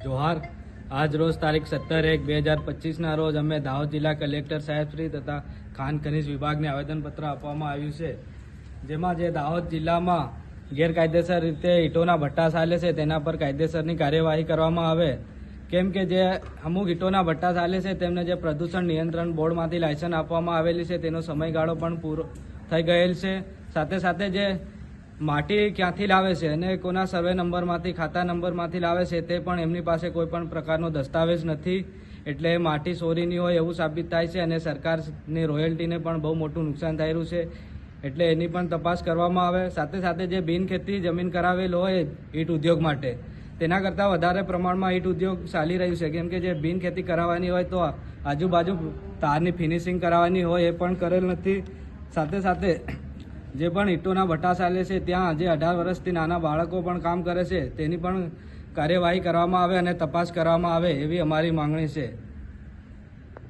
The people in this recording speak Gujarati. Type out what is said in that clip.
જોહાર. આજ રોજ તારીખ 17/1/2025 રોજ અમે દાહોદ જિલ્લા કલેક્ટર સાહેબ શ્રી તથા ખાણ ખનીજ વિભાગને આવેદનપત્ર આપવામાં આવ્યું છે, જેમાં જે દાહોદ જિલ્લામાં ગેરકાયદેસર રીતે ઈંટોના ભઠ્ઠા ચાલે છે તેના પર કાયદેસરની કાર્યવાહી કરવામાં આવે. કેમ કે જે અમુક ઈંટોના ભઠ્ઠા ચાલે છે તેમને જે પ્રદૂષણ નિયંત્રણ બોર્ડમાંથી લાયસન્સ આપવામાં આવેલી છે તેનો સમયગાળો પણ પૂરો થઈ ગયેલ છે. સાથે સાથે જે માટી ક્યાંથી લાવે છે અને કોના સર્વે નંબરમાંથી ખાતા નંબરમાંથી લાવે છે તે પણ એમની પાસે કોઈ પણ પ્રકારનો દસ્તાવેજ નથી, એટલે માટી ચોરીની હોય એવું સાબિત થાય છે અને સરકારની રોયલ્ટીને પણ બહુ મોટું નુકસાન થઈ રહ્યું છે, એટલે એની પણ તપાસ કરવામાં આવે. સાથે સાથે જે બિનખેતી જમીન કરાવેલ હોય ઈંટ ઉદ્યોગ માટે તેના કરતાં વધારે પ્રમાણમાં ઈંટ ઉદ્યોગ ચાલી રહ્યું છે, કેમ કે જે બિનખેતી કરાવવાની હોય તો આજુબાજુ તારની ફિનિશિંગ કરાવવાની હોય એ પણ કરેલ નથી. સાથે સાથે જે પણ ઈંટોના ભઠ્ઠા ચાલે છે ત્યાં જે 18 વર્ષથી નાના બાળકો પણ કામ કરે છે તેની પણ કાર્યવાહી કરવામાં આવે અને તપાસ કરવામાં આવે એવી અમારી માંગણી છે.